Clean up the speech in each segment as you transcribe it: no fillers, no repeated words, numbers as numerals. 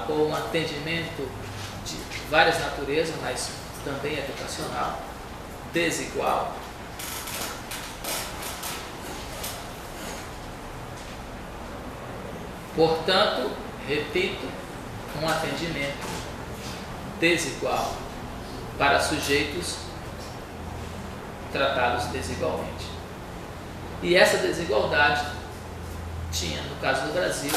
ou um atendimento de várias naturezas, mas também educacional, desigual. Portanto, repito, um atendimento desigual para sujeitos tratados desigualmente. E essa desigualdade tinha, no caso do Brasil,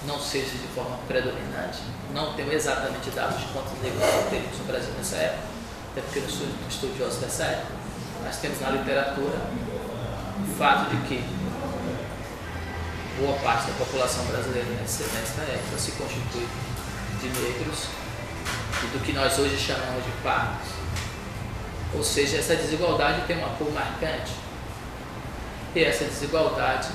não seja de forma predominante, não tenho exatamente dados de quantos negros teríamos no Brasil nessa época, até porque eu não sou estudioso dessa época, mas temos na literatura o fato de que boa parte da população brasileira nesta época se constitui de negros e do que nós hoje chamamos de pardos. Ou seja, essa desigualdade tem uma cor marcante. E essa desigualdade,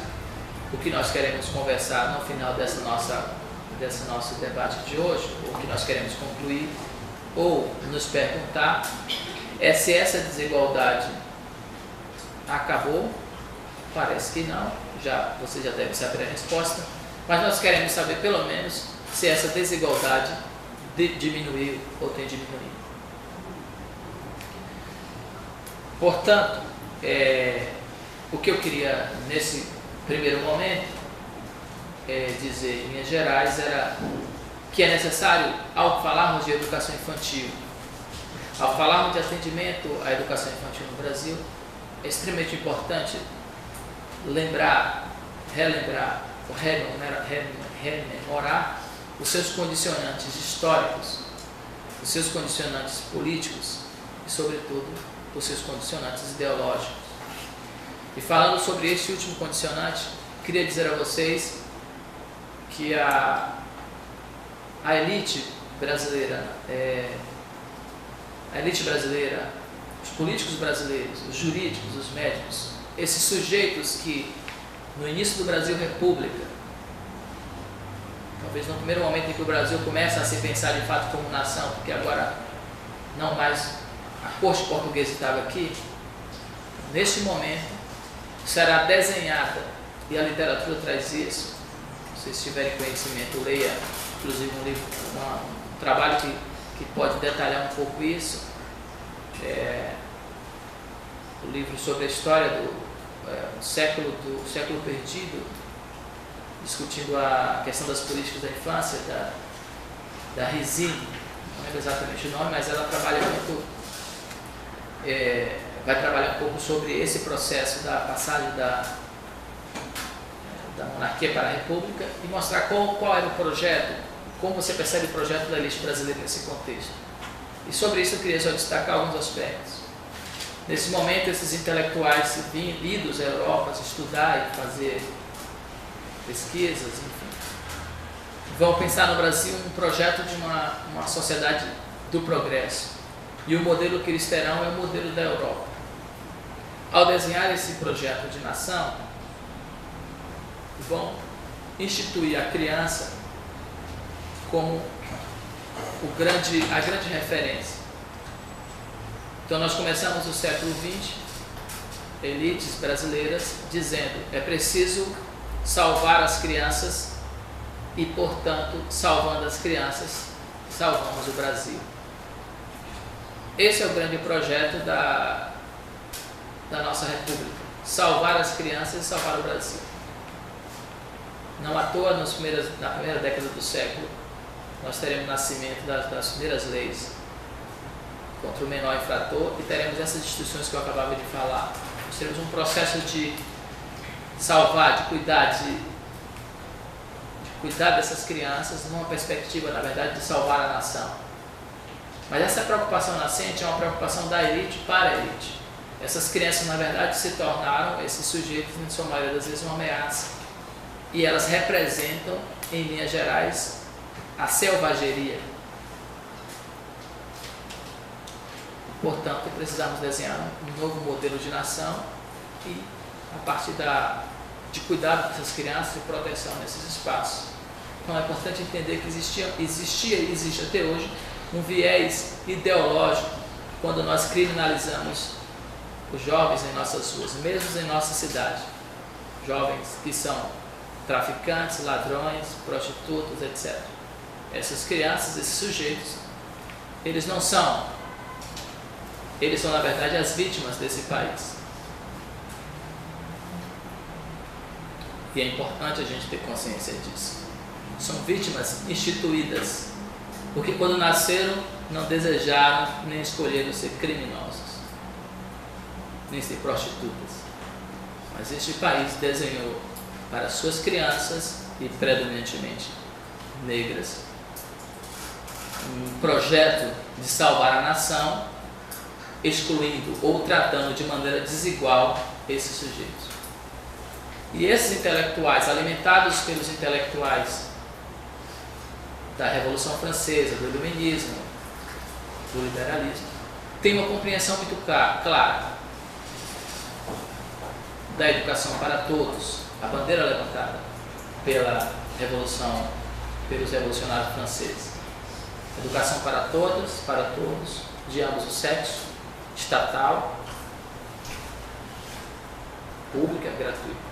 o que nós queremos conversar no final desse nosso debate de hoje, o que nós queremos concluir, ou nos perguntar, é se essa desigualdade acabou. Parece que não, você já deve saber a resposta, mas nós queremos saber pelo menos se essa desigualdade diminuiu ou tem diminuído. Portanto, o que eu queria nesse primeiro momento dizer em linhas gerais era que é necessário, ao falarmos de educação infantil, ao falarmos de atendimento à educação infantil no Brasil, é extremamente importante lembrar, relembrar, rememorar os seus condicionantes históricos, os seus condicionantes políticos e, sobretudo, os seus condicionantes ideológicos. E falando sobre este último condicionante, queria dizer a vocês que a elite brasileira, os políticos brasileiros, os jurídicos, os médicos, esses sujeitos que no início do Brasil República, talvez no primeiro momento em que o Brasil começa a se pensar de fato como nação, porque agora não mais a corte portuguesa estava aqui, neste momento será desenhada, e a literatura traz isso, se vocês tiverem conhecimento, leia, inclusive um livro, um trabalho que pode detalhar um pouco isso, o livro sobre a história do século perdido, discutindo a questão das políticas da infância, da Rizzi, não lembro exatamente o nome, mas ela trabalha muito, vai trabalhar um pouco sobre esse processo da passagem da monarquia para a república e mostrar qual era o projeto, como você percebe o projeto da elite brasileira nesse contexto. E sobre isso eu queria só destacar alguns aspectos. Nesse momento, esses intelectuais idos à Europa estudar e fazer pesquisas, enfim, vão pensar no Brasil um projeto de uma sociedade do progresso. E o modelo que eles terão é o modelo da Europa. Ao desenhar esse projeto de nação, vão instituir a criança como a grande referência. Então nós começamos o século XX, elites brasileiras, dizendo é preciso salvar as crianças e, portanto, salvando as crianças, salvamos o Brasil. Esse é o grande projeto da nossa República, salvar as crianças e salvar o Brasil. Não à toa, na primeira década do século, nós teremos o nascimento das primeiras leis contra o menor infrator e teremos essas instituições que eu acabava de falar. Nós teremos um processo de salvar, de cuidar dessas crianças numa perspectiva, na verdade, de salvar a nação. Mas essa preocupação nascente é uma preocupação da elite para a elite. Essas crianças, na verdade, se tornaram esses sujeitos, em sua maioria das vezes, uma ameaça. E elas representam, em linhas gerais, a selvageria. Portanto, precisamos desenhar um novo modelo de nação e, a partir de cuidado dessas crianças e proteção nesses espaços. Então é importante entender que existia e existe até hoje um viés ideológico quando nós criminalizamos os jovens em nossas ruas, mesmo em nossa cidade. Jovens que são traficantes, ladrões, prostitutas, etc. Essas crianças, esses sujeitos, eles são na verdade as vítimas desse país. E é importante a gente ter consciência disso. São vítimas instituídas, porque quando nasceram não desejaram nem escolheram ser criminosos, nem ser prostitutas. Mas este país desenhou para suas crianças, e predominantemente negras, um projeto de salvar a nação, excluindo ou tratando de maneira desigual esses sujeitos. E esses intelectuais, alimentados pelos intelectuais da Revolução Francesa, do Iluminismo, do liberalismo, têm uma compreensão muito clara da educação para todos, a bandeira levantada pelos revolucionários franceses. Educação para todos, de ambos os sexos, estatal, pública, gratuita.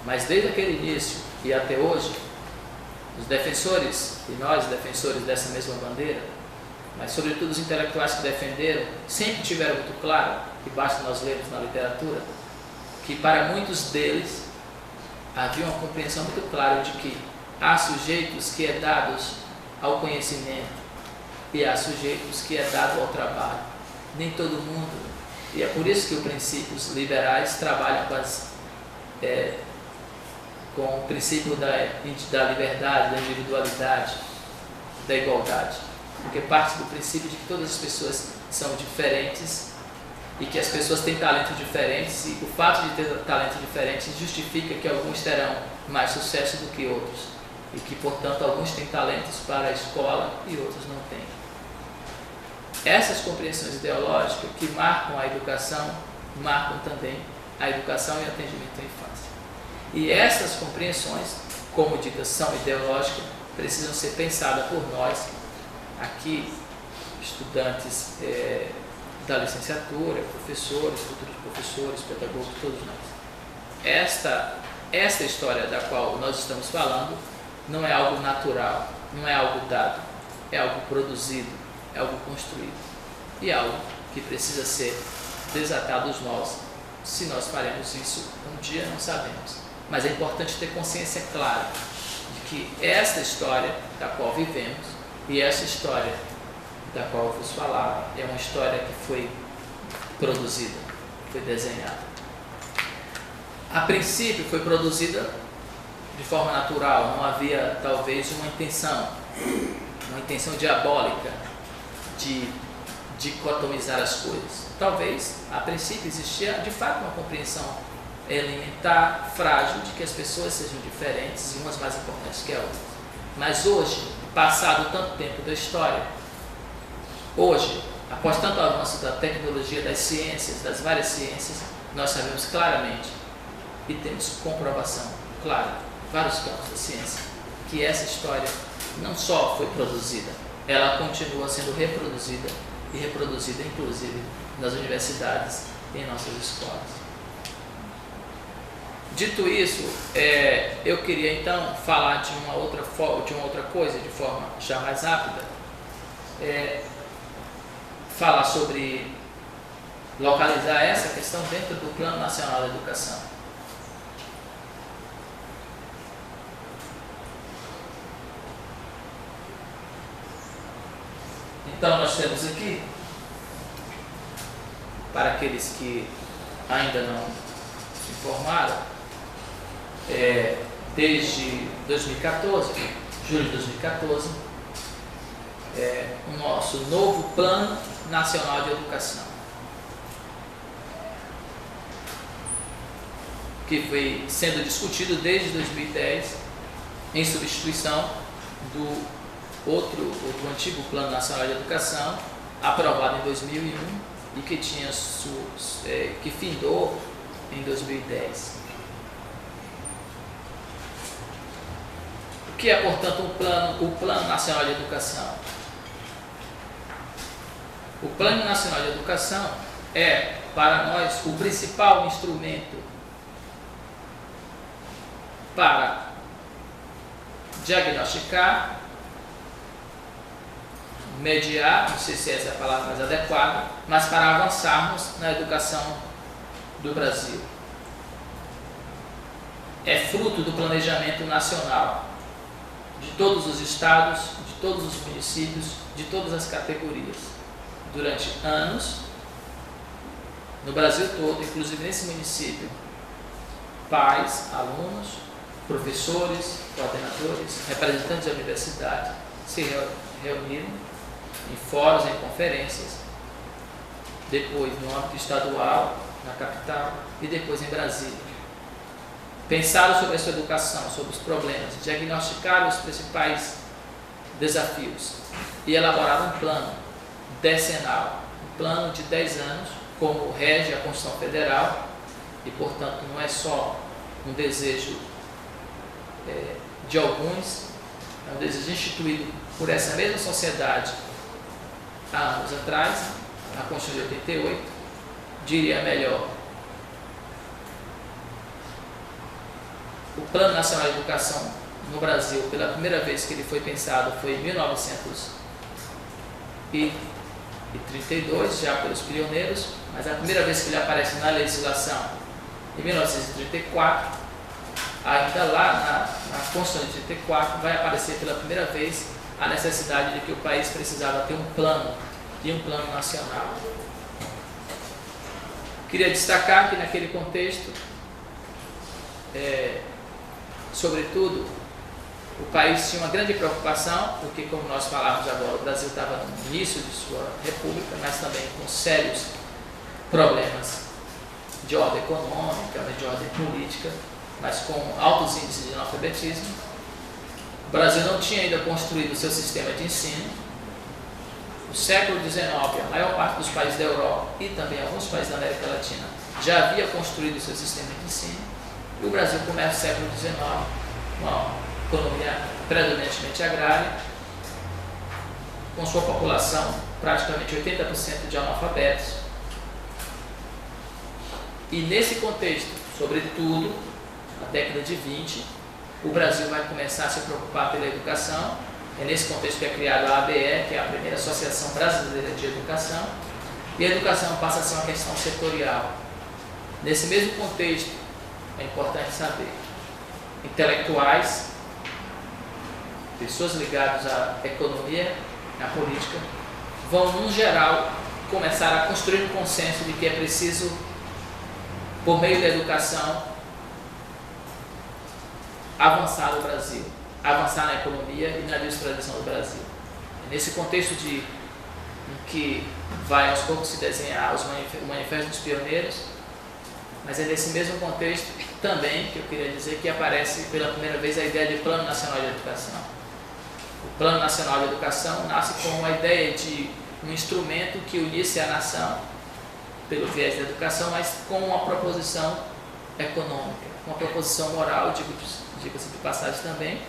Mas desde aquele início e até hoje, os defensores, e nós defensores dessa mesma bandeira, mas sobretudo os intelectuais que defenderam, sempre tiveram muito claro, e basta nós lermos na literatura, que para muitos deles havia uma compreensão muito clara de que há sujeitos que é dados ao conhecimento e há sujeitos que é dado ao trabalho. Nem todo mundo, e é por isso que os princípios liberais trabalham com o princípio da liberdade, da individualidade, da igualdade, porque parte do princípio de que todas as pessoas são diferentes e que as pessoas têm talentos diferentes, e o fato de ter talentos diferentes justifica que alguns terão mais sucesso do que outros, e que, portanto, alguns têm talentos para a escola e outros não têm. Essas compreensões ideológicas que marcam a educação, marcam também a educação e o atendimento à infância. E essas compreensões, como ditas, são ideológicas, precisam ser pensadas por nós, aqui, estudantes da licenciatura, professores, futuros professores, pedagogos, todos nós. Esta história da qual nós estamos falando não é algo natural, não é algo dado, é algo produzido, é algo construído. E é algo que precisa ser desatado de nós. Se nós faremos isso um dia, não sabemos. Mas é importante ter consciência clara de que esta história da qual vivemos e essa história da qual eu vos falava é uma história que foi produzida, foi desenhada. A princípio foi produzida de forma natural, não havia talvez uma intenção diabólica de dicotomizar as coisas. Talvez a princípio existia de fato uma compreensão elementar, frágil, de que as pessoas sejam diferentes e umas mais importantes que a outra. Mas hoje, passado tanto tempo da história, hoje, após tanto avanço da tecnologia, das ciências, das várias ciências, nós sabemos claramente e temos comprovação clara, vários campos da ciência, que essa história não só foi produzida, ela continua sendo reproduzida e reproduzida inclusive nas universidades e em nossas escolas. Dito isso, eu queria então falar de uma outra coisa de forma já mais rápida, falar sobre localizar essa questão dentro do Plano Nacional da Educação. Então nós temos aqui, para aqueles que ainda não se informaram, desde 2014, julho de 2014, o nosso novo Plano Nacional de Educação, que foi sendo discutido desde 2010, em substituição do outro antigo Plano Nacional de Educação, aprovado em 2001 e que que findou em 2010. O que é, portanto, o Plano Nacional de Educação? O Plano Nacional de Educação é, para nós, o principal instrumento para diagnosticar, mediar, não sei se essa é a palavra mais adequada, mas para avançarmos na educação do Brasil. É fruto do planejamento nacional de todos os estados, de todos os municípios, de todas as categorias. Durante anos, no Brasil todo, inclusive nesse município, pais, alunos, professores, coordenadores, representantes da universidade se reuniram em fóruns, em conferências, depois no âmbito estadual, na capital e depois em Brasília. Pensaram sobre a sua educação, sobre os problemas, diagnosticaram os principais desafios e elaboraram um plano decenal, um plano de 10 anos, como rege a Constituição Federal, e portanto não é só um desejo de alguns, é um desejo instituído por essa mesma sociedade há anos atrás, a Constituição de 88, diria melhor. O Plano Nacional de Educação no Brasil, pela primeira vez que ele foi pensado, foi em 1932, já pelos pioneiros, mas a primeira vez que ele aparece na legislação, em 1934, ainda lá na Constituição de 34, vai aparecer pela primeira vez a necessidade de que o país precisava ter um plano, e um plano nacional. Queria destacar que naquele contexto, sobretudo, o país tinha uma grande preocupação, porque, como nós falávamos agora, o Brasil estava no início de sua república, mas também com sérios problemas de ordem econômica, de ordem política, mas com altos índices de analfabetismo. O Brasil não tinha ainda construído o seu sistema de ensino. No século XIX, a maior parte dos países da Europa e também alguns países da América Latina já havia construído o seu sistema de ensino. E o Brasil começa o século XIX, uma economia predominantemente agrária, com sua população praticamente 80% de analfabetos. E nesse contexto, sobretudo, na década de 20, o Brasil vai começar a se preocupar pela educação. É nesse contexto que é criada a ABE, que é a primeira Associação Brasileira de Educação, e a educação passa a ser uma questão setorial. Nesse mesmo contexto, é importante saber, intelectuais, pessoas ligadas à economia, à política, vão, no geral, começar a construir um consenso de que é preciso, por meio da educação, avançar no Brasil, avançar na economia e na industrialização do Brasil. É nesse contexto em que vai aos poucos se desenhar o Manifesto dos Pioneiros, mas é nesse mesmo contexto também que eu queria dizer que aparece pela primeira vez a ideia de Plano Nacional de Educação. O Plano Nacional de Educação nasce com a ideia de um instrumento que unisse a nação pelo viés da educação, mas com uma proposição econômica, uma proposição moral, diga-se de passagem também,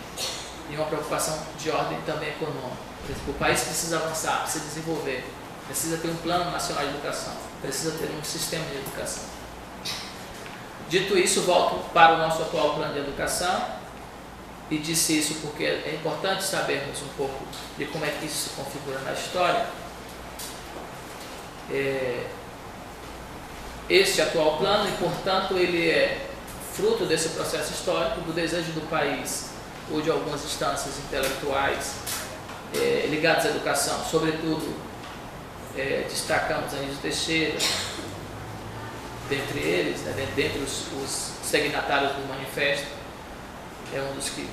e uma preocupação de ordem também econômica. Por exemplo, o país precisa avançar, precisa desenvolver, precisa ter um Plano Nacional de Educação, precisa ter um sistema de educação. Dito isso, volto para o nosso atual plano de educação, e disse isso porque é importante sabermos um pouco de como é que isso se configura na história. Este atual plano, e portanto ele é fruto desse processo histórico, do desejo do país ou de algumas instâncias intelectuais ligadas à educação, sobretudo destacamos Anísio Teixeira, dentre eles, dentre os signatários do manifesto, é um dos que,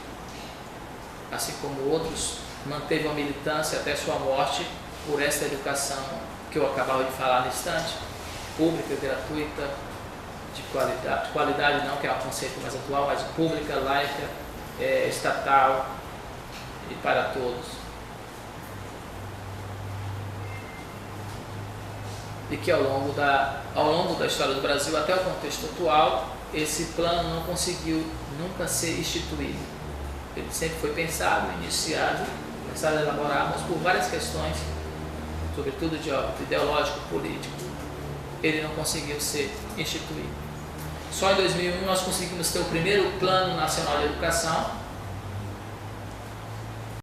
assim como outros, manteve uma militância até sua morte por esta educação que eu acabava de falar no instante, pública, gratuita, de qualidade não, que é um conceito mais atual, mas pública, laica, estatal e para todos. E que ao longo da história do Brasil, até o contexto atual, esse plano não conseguiu nunca ser instituído. Ele sempre foi pensado, iniciado, começado a elaborar, mas por várias questões, sobretudo de âmbito ideológico, político, ele não conseguiu ser instituído. Só em 2001 nós conseguimos ter o primeiro Plano Nacional de Educação,